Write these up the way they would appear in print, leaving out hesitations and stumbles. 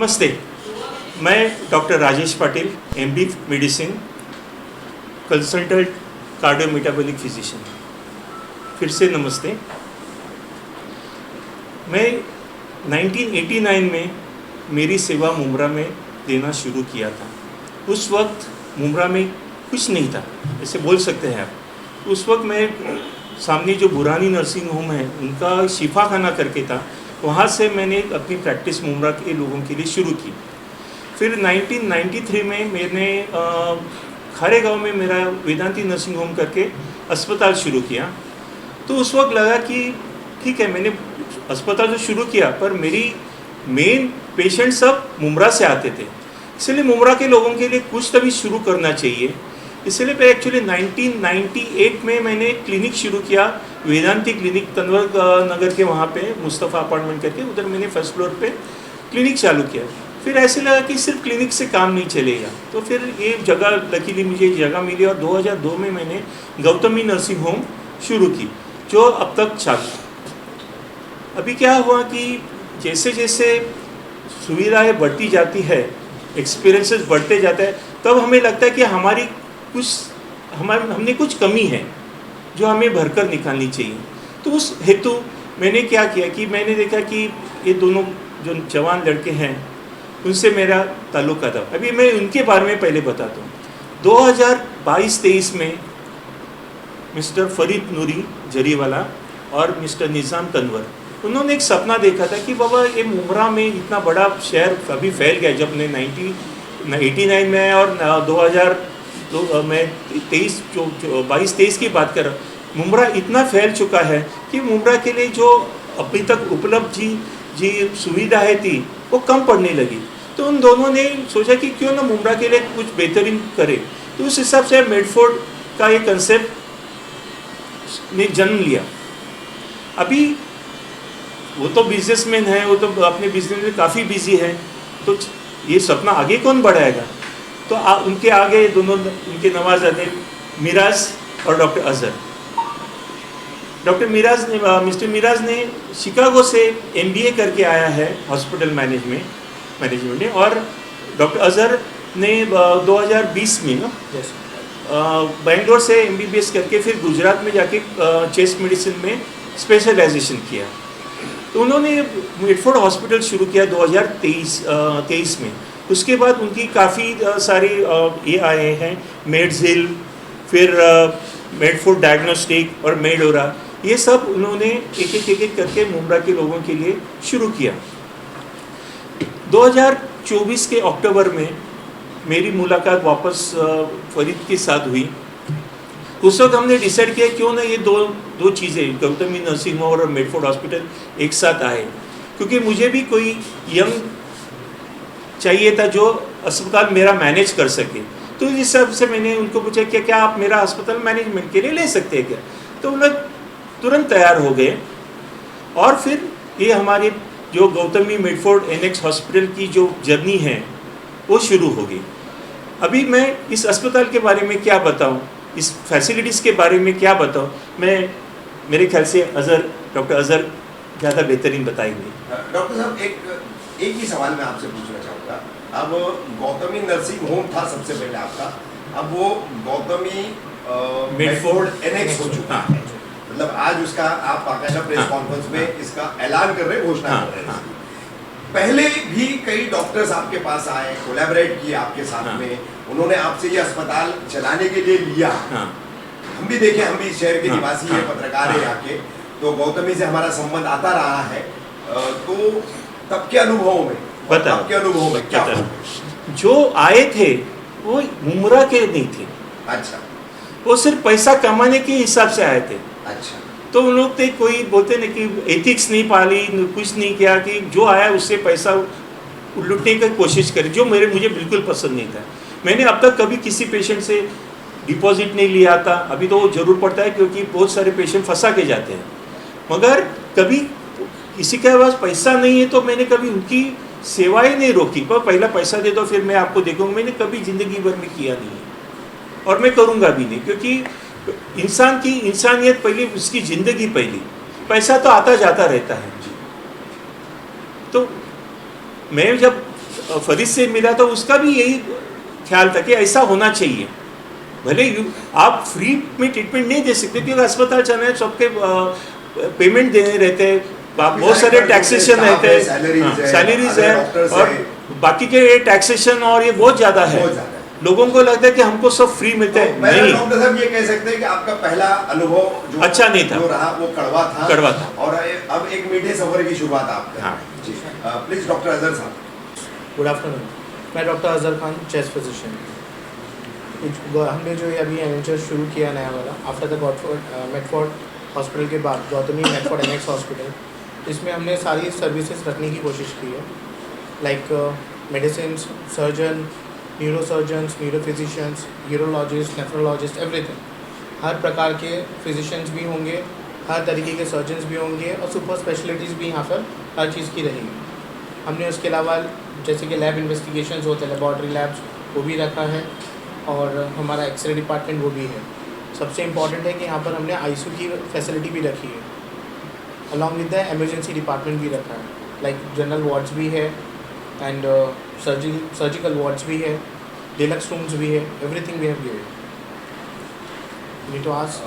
नमस्ते, मैं doctor Rajesh Patil, MD medicine, consultant cardio-metabolic physician. फिर से नमस्ते। मैं 1989 में मेरी सेवा मुम्बरा में देना शुरू किया था। उस वक्त मुम्बरा में कुछ नहीं था, ऐसे बोल सकते हैं आप। उस वक्त मैं सामने जो बुरानी नर्सिंग होम है उनका शिफा खाना करके था, वहाँ से मैंने अपनी प्रैक्टिस मुम्बरा के लोगों के लिए शुरू की। फिर 1993 में मैंने खारेगांव में मेरा वेदांती नर्सिंग होम करके अस्पताल शुरू किया। तो उस वक्त लगा कि ठीक है, मैंने अस्पताल तो शुरू किया, पर मेरी मेन पेशेंट सब मुम्बरा से आते थे, इसलिए मुम्बरा के लोगों के लिए कुछ तभी शुरू करना चाहिए। इसलिए मैं एक्चुअली 1998 में मैंने क्लिनिक शुरू किया, वेदांती क्लिनिक, तनवर नगर के वहाँ पे मुस्तफ़ा अपार्टमेंट करके, उधर मैंने फर्स्ट फ्लोर पे क्लिनिक चालू किया। फिर ऐसे लगा कि सिर्फ क्लिनिक से काम नहीं चलेगा, तो फिर ये जगह लकीली मुझे जगह मिली और 2002 में मैंने गौतमी नर्सिंग होम शुरू की, जो अब तक चालू। अभी क्या हुआ कि जैसे जैसे सुविधाएँ बढ़ती जाती है, एक्सपीरियंसेस बढ़ते जाते हैं, तब हमें लगता है कि हमने कुछ कमी है जो हमें भरकर निकालनी चाहिए। तो उस हेतु मैंने क्या किया कि मैंने देखा कि ये दोनों जो जवान लड़के हैं उनसे मेरा ताल्लुक़ था। अभी मैं उनके बारे में पहले बताता हूँ। 2022-23 में मिस्टर फरीद नूरी जरीवाला और मिस्टर निज़ाम तनवर, उन्होंने एक सपना देखा था कि बाबा ये मुम्बरा में इतना बड़ा शहर अभी फैल गया। जब मैं 1989 में और 2002 में 22-23 की बात कर रहा हूँ, मुम्बरा इतना फैल चुका है कि मुम्बरा के लिए जो अभी तक उपलब्ध जी सुविधाएँ थी वो कम पड़ने लगी। तो उन दोनों ने सोचा कि क्यों ना मुम्बरा के लिए कुछ बेहतरीन करे। तो उस हिसाब से मेडफोर्ड का ये कंसेप्ट ने जन्म लिया। अभी वो तो बिजनेसमैन है, वो तो अपने बिजनेस में काफ़ी बिजी है, तो ये सपना आगे कौन बढ़ाएगा। तो उनके आगे दोनों उनके नवाज़ादे मिराज और डॉक्टर अजहर। मिस्टर मिराज ने शिकागो से MBA करके आया है हॉस्पिटल मैनेजमेंट में, और डॉक्टर अजहर ने 2020 में बेंगलोर से MBBS करके फिर गुजरात में जाके चेस्ट मेडिसिन में स्पेशलाइजेशन किया। तो उन्होंने मेडफोर्ड हॉस्पिटल शुरू किया 2023 में। उसके बाद उनकी काफ़ी सारी ये आए हैं, मेड्स हिल, फिर मेडफोर्ड डायग्नोस्टिक और मेडोरा, ये सब उन्होंने एक एक करके मुम्बरा के लोगों के लिए शुरू किया। 2024 के अक्टूबर में मेरी मुलाकात वापस फरीद के साथ हुई। उस वक्त हमने डिसाइड किया क्यों ना ये दो चीज़ें, गौतमी नर्सिंग होम और मेडफोर्ड हॉस्पिटल एक साथ आए, क्योंकि मुझे भी कोई यंग चाहिए था जो अस्पताल मेरा मैनेज कर सके। तो इस हिसाब से मैंने उनको पूछा कि क्या आप मेरा अस्पताल मैनेजमेंट के लिए ले सकते हैं क्या। तो उन लोग तुरंत तैयार हो गए, और फिर ये हमारे जो गौतमी मेडफोर्ड एनेक्स हॉस्पिटल की जो जर्नी है वो शुरू हो गई। अभी मैं इस अस्पताल के बारे में क्या बताऊं, इस फैसिलिटीज़ के बारे में क्या बताऊं, मेरे ख्याल से डॉक्टर अजहर ज़्यादा बेहतरीन बताएंगे। डॉक्टर साहब, एक ही सवाल मैं आपसे पूछना चाहूँगा। अब गौतमी नर्सिंग होम था सबसे पहले आपका, अब वो गौतमी मेडफोर्ड एनेक्स हो चुका है। मतलब आज उसका आप बाकायदा प्रेस कॉन्फ्रेंस में इसका ऐलान कर रहे, घोषणा कर रहे हैं। पहले भी कई डॉक्टर्स आपके पास आए, कोलैबोरेट किए आपके साथ में, उन्होंने आपसे ये अस्पताल चलाने के लिए लिया। हम भी देखे, हम भी शहर के निवासी हैं, पत्रकार है यहाँ के, तो गौतमी से हमारा संबंध आता रहा है। तो तब के अनुभवों में क्या जो आए थे वो मुम्बरा के नहीं थे। अच्छा, वो सिर्फ पैसा कमाने के हिसाब से आए थे। अच्छा, तो उन लोग थे, कोई बोलते नहीं कि एथिक्स नहीं पाली, कुछ नहीं किया, कि जो आया उससे पैसा लुटने की कोशिश करी, जो मुझे बिल्कुल पसंद नहीं था। मैंने अब तक कभी किसी पेशेंट से डिपॉजिट नहीं लिया था। अभी तो वो ज़रूर पड़ता है क्योंकि बहुत सारे पेशेंट फंसा के जाते हैं, मगर कभी किसी के पास पैसा नहीं है तो मैंने कभी उनकी सेवाएं नहीं रोकी। पर पहला पैसा दे दो फिर मैं आपको देखूंगा, मैंने कभी ज़िंदगी भर में किया नहीं है और मैं करूँगा भी नहीं, क्योंकि इंसान की इंसानियत पहली, उसकी ज़िंदगी पहली। पैसा तो आता जाता रहता है। तो मैं जब फरीद से मिला तो उसका भी यही ख्याल था कि ऐसा होना चाहिए। भले आप फ्री में ट्रीटमेंट नहीं दे सकते क्योंकि अस्पताल चलना है, सबके पेमेंट देने रहते हैं, बहुत सारे टैक्सेशन रहते हैं, सैलरीज है और बाकी के टैक्सेशन और ये बहुत ज़्यादा है। लोगों को लगता है कि हमको सब फ्री मिलता है। नहीं, डॉक्टर साहब ये कह सकते हैं कि आपका पहला अनुभव जो अच्छा नहीं था, जो रहा वो कड़वा था और अब एक मीठे सफर की शुरुआत आप कर। हाँ जी प्लीज डॉक्टर अजहर साहब। गुड आफ्टरनून, मैं doctor Azhar Khan, chest physician. हमने जो अभी एनएचएस शुरू किया नया वाला आफ्टर द मेटफोर्ड हॉस्पिटल के बाद गौतमी मेटफोर्ड एनेक्स हॉस्पिटल, इसमें हमने सारी सर्विसेज रखने की कोशिश की है, like medicine, surgeon, neurosurgeons, neurophysicians, urologist, nephrologist, everything. हर प्रकार के फिजिशियंस भी होंगे, हर तरीके के सर्जन्स भी होंगे और सुपर स्पेशलिटीज़ भी यहाँ पर हर चीज़ की रहेगी। हमने उसके अलावा जैसे कि लैब इन्वेस्टिगेशंस होते हैं, लेबॉर्ट्री लैब्स, वो भी रखा है और हमारा एक्सरे डिपार्टमेंट वो भी है। सबसे इम्पॉर्टेंट है कि यहाँ पर हमने आईसीयू की फैसिलिटी भी रखी है, along with the emergency department भी रखा है, लाइक जनरल वार्ड्स भी है एंड सर्जिकल वार्ड्स भी है, डिलक्स रूम्स भी है, everything we have given. Need to ask,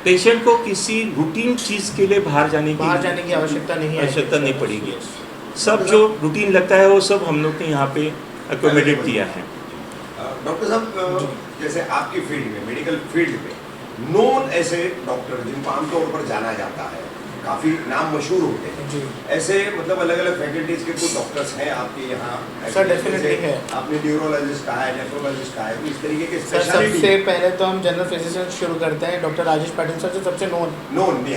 patient को किसी रूटीन चीज़ के लिए बाहर जाने की आवश्यकता नहीं है, आवश्यकता नहीं पड़ेगी। सब जो रूटीन लगता है वो सब हम लोग ने यहाँ पे अकोमोडेट दिया है। डॉक्टर साहब जैसे आपकी फील्ड में, मेडिकल फील्ड में नॉन ऐसे डॉक्टर जिनको आमतौर पर जाना जाता है, काफ़ी नाम मशहूर होते हैं जी, ऐसे मतलब अलग अलग फैकल्टीज के कुछ डॉक्टर्स हैं आपके यहाँ? सर डेफिनेटली है। आपने न्यूरोलॉजिस्ट कहा है, नेफ्रोलॉजिस्ट कहा है, तो इस तरीके के सर सबसे पहले तो हम जनरल फिजिशियन शुरू करते हैं, डॉक्टर राजेश पाटिल सर जो सबसे नोन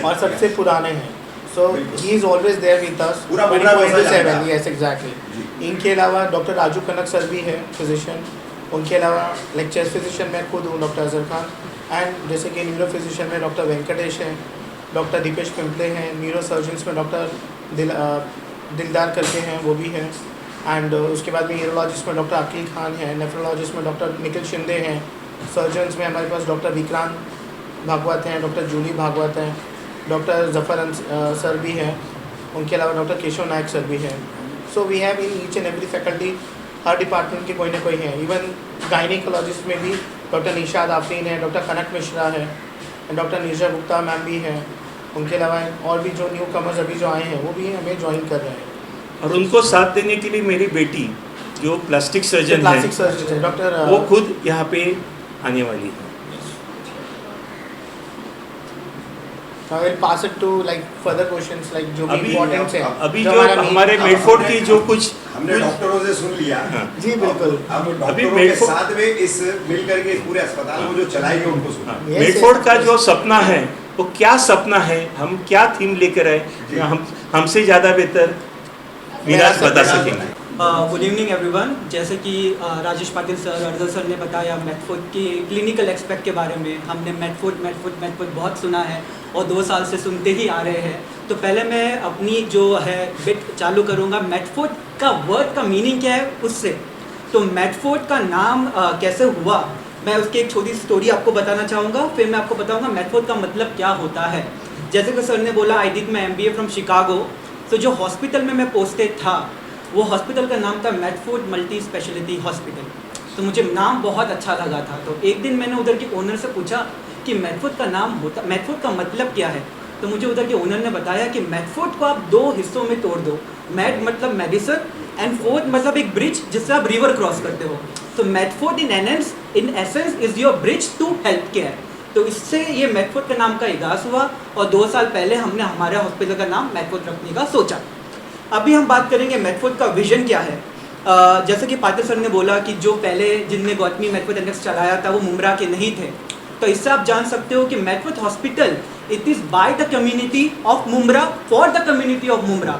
और सबसे पुराने हैं। So he is always there with us 24/7। Yes exactly. इनके अलावा डॉक्टर राजू कनक सर भी है फिजिशियन, उनके अलावा लेक्चर फिजिशियन मैं खुद हूँ डॉक्टर अजहर खान, एंड जैसे कि न्यूरो फिजिशियन में डॉक्टर वेंकटेश हैं, डॉक्टर दीपेश पिंपले हैं, न्यूरो सर्जन्स में डॉक्टर दिलदार करके हैं, वो भी हैं, एंड उसके बाद में न्यूरोलॉजिस्ट में डॉक्टर अकील खान है, नेफ्रोलॉजिस्ट में डॉक्टर निखिल शिंदे हैं, सर्जन्स में हमारे पास डॉक्टर विक्रांत भागवत हैं, डॉक्टर जूली भागवत हैं, डॉक्टर जफर सर भी हैं, उनके अलावा डॉक्टर केशव नायक सर भी हैं। So we have in each and every faculty, हर डिपार्टमेंट के कोई ना कोई हैं। इवन गायनिकोलॉजिस्ट में भी डॉक्टर निशाद आफरीन है, डॉक्टर कनक मिश्रा है, डॉक्टर नीरजा गुप्ता मैम भी हैं। उनके अलावा और भी जो न्यू कमर्स अभी जो आए हैं वो भी हमें ज्वाइन कर रहे हैं। और उनको साथ देने के लिए मेरी बेटी जो प्लास्टिक सर्जन है, डॉक्टर वो खुद यहाँ पे आने वाली है। I will pass it to like further questions like जो भी इम्पोर्टेंट है। अभी जो हमारे मेडफोर्ड की जो कुछ हमने डॉक्टरों से सुन लिया। जी बिल्कुल। अब डॉक्टरों के साथ में इस मिलकर के इस पूरे अस्पताल को जो चलाएंगे उनको सुना। मेडफोर्ड का जो सपना है वो क्या सपना है, हम क्या थीम लेकर आए, हमसे ज़्यादा बेहतर मीराज बता सकेंगे। Good evening everyone. जैसे कि राजेश पाटिल सर, अर्जल सर ने बताया मेटफोर्ड की क्लिनिकल एक्सपेक्ट के बारे में। हमने मेटफोर्ड बहुत सुना है और 2 साल से सुनते ही आ रहे हैं। तो पहले मैं अपनी जो है बिट चालू करूँगा, मेटफोर्ड का वर्ड का मीनिंग क्या है उससे। तो मेटफोर्ड का नाम कैसे हुआ, मैं उसकी एक छोटी स्टोरी आपको बताना चाहूँगा, फिर मैं आपको बताऊँगा मेटफोर्ड का मतलब क्या होता है। जैसे कि सर ने बोला, I did my MBA from Chicago. तो जो हॉस्पिटल में मैं पोस्टेड था वो हॉस्पिटल का नाम था मेटफोर्ड मल्टी स्पेशलिटी हॉस्पिटल। तो मुझे नाम बहुत अच्छा लगा था। तो एक दिन मैंने उधर के ओनर से पूछा कि मेटफोर्ड का नाम होता, मेटफोर्ड का मतलब क्या है। तो मुझे उधर के ओनर ने बताया कि मेटफोर्ड को आप 2 हिस्सों में तोड़ दो। मेट मतलब मेडिसिन एंड फोर्ड मतलब एक ब्रिज जिससे आप रिवर क्रॉस करते हो। तो Medford in essence is your bridge to health care. तो इससे ये मेटफोर्ड के नाम का आगाज हुआ और 2 साल पहले हमने हमारे हॉस्पिटल का नाम मेटफोर्ड रखने का सोचा। अभी हम बात करेंगे मेटफोर्ड का विजन क्या है। जैसे कि पाटिल सर ने बोला कि जो पहले जिनने गौतमी मेटफोर्ड एनेक्स चलाया था वो मुंब्रा के नहीं थे। तो इससे आप जान सकते हो कि Medford hospital it is by the community of Mumbra for the community of Mumbra.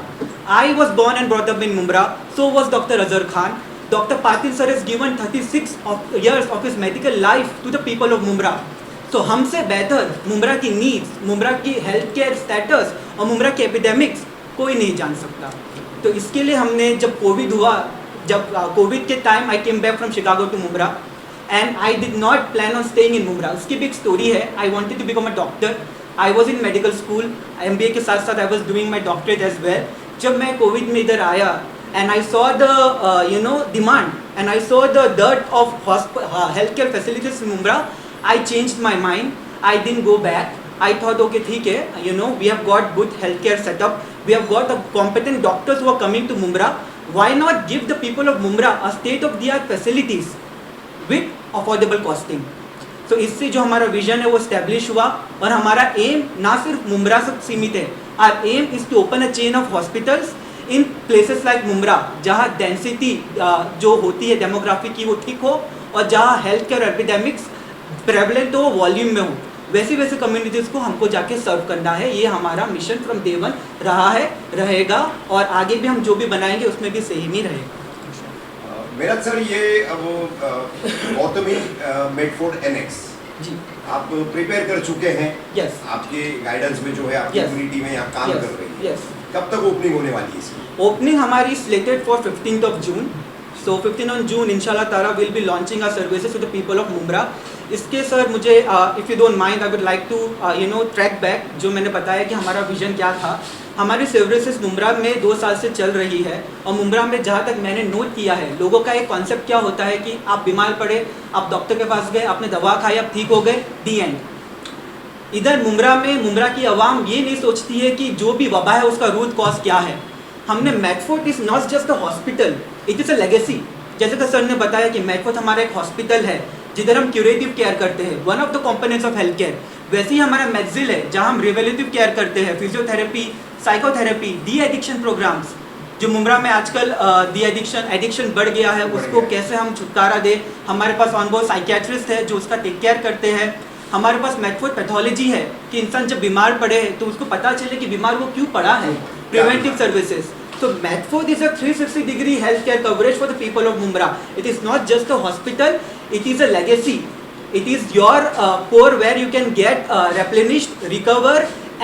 I was born and brought up in Mumbra, so was doctor Azhar Khan. Doctor Patil sir has given 36 years of his medical life to the people of Mumbra. तो हमसे बेहतर मुंब्रा की needs, Mumbra की health care status और मुंब्रा की epidemics कोई नहीं जान सकता। तो इसके लिए हमने जब कोविड हुआ, जब कोविड के time I came back from Chicago to Mumbra and I did not plan on staying in Mumbra. उसकी भी एक स्टोरी है। I wanted to become a doctor. I was in medical school, MBA के साथ साथ I was doing my doctorate as well. जब मैं Covid में इधर आया and I saw the demand, and I saw the dearth of healthcare facilities in Mumra, I changed my mind. I didn't go back. I thought, okay, ठीक है, we have got good healthcare setup. We have got the competent doctors who are coming to Mumra. Why not give the people of Mumra a state-of-the-art facilities with affordable costing? तो इससे जो हमारा vision है वो establish हुआ, और हमारा M ना सिर्फ मुम्बरा से सीमित है. Our aim is to open a chain of hospitals in places like Mumbra, जहाँ डेंसिटी जो होती है डेमोग्राफी की वो ठीक हो, और जहाँ हेल्थ केयर एपिडेमिक्स प्रेवलेंट हो, वॉल्यूम में हो, वैसे कम्युनिटीज़ को हमको जाके सर्व करना है. ये हमारा मिशन फ्रॉम डे वन रहा है, रहेगा, और आगे भी हम जो भी बनाएंगे उसमें भी सेम ही रहेगा. मेरठ सर, ये वो गौतमी मेडफोर्ड एनेक्स जी आप प्रिपेयर कर चुके हैं. यस. आपके गाइडेंस में जो है आपकी Yes. कम्युनिटी में यहाँ काम Yes. कर रही है. यस. कब तक ओपनिंग होने वाली है इसकी? ओपनिंग हमारी slated for 15th of June. So 15th June इंशाल्लाह ताला will be launching our services to the people of Mumbra. इसके सर मुझे if you don't mind I would like to track back, जो मैंने बताया कि हमारा विजन क्या था. हमारी सर्विसेज मुम्बरा में 2 साल से चल रही है, और मुम्बरा में जहाँ तक मैंने नोट किया है, लोगों का एक कॉन्सेप्ट क्या होता है कि आप बीमार पड़े, आप डॉक्टर के पास गए, आपने दवा खाई, आप ठीक हो गए, दी एंड. इधर मुम्बरा की आवाम ये नहीं सोचती है कि जो भी वबा है उसका रूट कॉज क्या है. हमने Medford is not just a hospital, it is a legacy. जैसे कि सर ने बताया कि मेडफोर्ड हमारा एक हॉस्पिटल है जिधर हम क्यूरेटिव केयर करते हैं, one of the components of health care. वैसे ही हमारा मेडजिल है जहाँ हम रिवेलेटिव केयर करते हैं, physiotherapy, psychotherapy, de addiction programs. जो मुम्बरा में आजकल डी एडिक्शन बढ़ गया है, उसको कैसे हम छुटकारा दे. हमारे पास ऑनबोर्ड साइकियाट्रिस्ट है जो उसका टेक केयर करते हैं. हमारे पास मेडफोर्ड पैथोलॉजी है कि इंसान जब बीमार पड़े तो उसको पता चले कि बीमार वो क्यों पड़ा है, preventive services. So Medford is a 360-degree healthcare coverage for the people of Mumra. It is not just a hospital; it is a legacy. It is your core where you can get replenished, recover,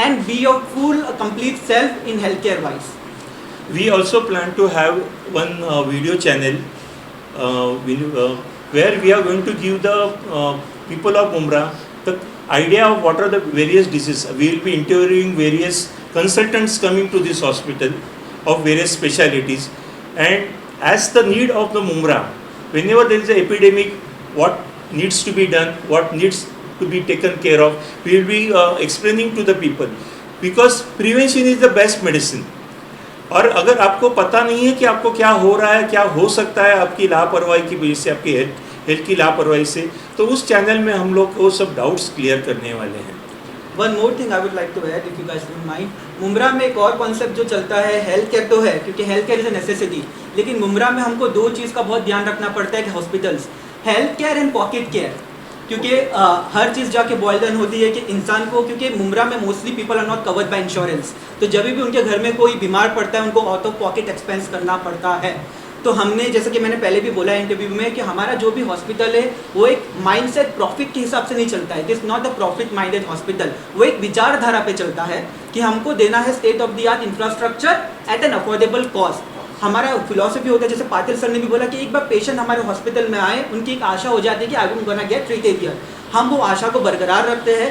and be your full, complete self in healthcare wise. We also plan to have one video channel where we are going to give the people of Mumra the idea of what are the various diseases. We will be interviewing various consultants coming to this hospital of various specialities, and as the need of the Mumra, whenever there is an epidemic, what needs to be done, what needs to be taken care of, we will be explaining to the people, because prevention is the best medicine. और अगर आपको पता नहीं है कि आपको क्या हो रहा है, क्या हो सकता है आपकी लापरवाही की वजह से, आपकी हेल्थ की लापरवाही से, तो उस चैनल में हम लोग वो सब डाउट्स क्लियर करने वाले हैं. One more thing I would like to add, if you guys don't mind. Mumbra में एक और कॉन्सेप्ट जो चलता है, हेल्थ केयर तो है क्योंकि health care is a necessity, लेकिन मुम्बरा में हमको 2 चीज़ का बहुत ध्यान रखना पड़ता है कि hospitals, health care and pocket care. क्योंकि हर चीज़ जाके बॉयल डाउन होती है कि इंसान को, क्योंकि मुम्बरा में mostly people are not covered by insurance, तो जब भी उनके घर में कोई बीमार पड़ता है उनको आउट ऑफ पॉकेट एक्सपेंस करना पड़ता है. तो हमने, जैसे कि मैंने पहले भी बोला इंटरव्यू में, कि हमारा जो भी हॉस्पिटल है वो एक माइंडसेट प्रॉफिट के हिसाब से नहीं चलता है. It is not a profit minded hospital. वो एक विचारधारा पे चलता है कि हमको देना है state of the art infrastructure at an affordable cost. हमारा फिलॉसफी होता है, जैसे पाटिल सर ने भी बोला, कि एक बार पेशेंट हमारे हॉस्पिटल में आए, उनकी एक आशा हो जाती है कि I am gonna get treated here. हम वो आशा को बरकरार रखते हैं.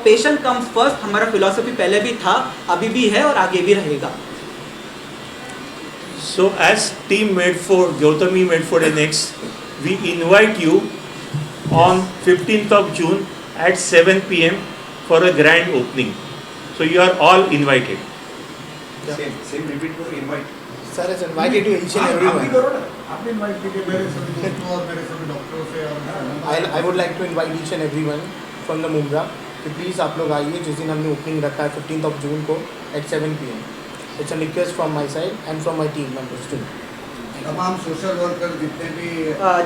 Patient comes first. हमारा फिलॉसफी पहले भी था, अभी भी है और आगे भी रहेगा. So as Team Medford, Gautami Medford NX, we invite you on 15th of June at 7 p.m. for a grand opening. So you are all invited. Same repeat करो, invite. Sir is invited to each and आप भी everyone. करो ना. आप invite कीजिए मेरे सभी दोस्तों और मेरे सभी डॉक्टरों से और I would like to invite each and everyone from the Mumra कि प्लीज़ आप लोग आइए जिस दिन हमने ओपनिंग रखा है 15th of June को at 7 p.m. It's a request from my side and from my team members too. तमाम सोशल वर्कर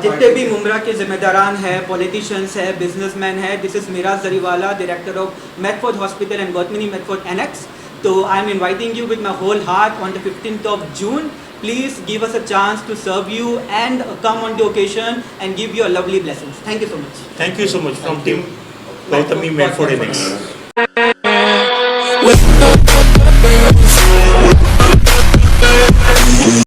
जितने भी मुम्बरा के जिम्मेदारान हैं, पॉलिटिशियंस हैं, बिजनेसमैन हैं. This is Miraj Zariwala, director of Medford hospital and Gautami Medford annex. तो I am inviting you with my whole heart on the 15th of June. Please give us a chance to serve you and come on the occasion and give your lovely blessings. Thank you so much. Thank you so much from Team Gautami Medford NX.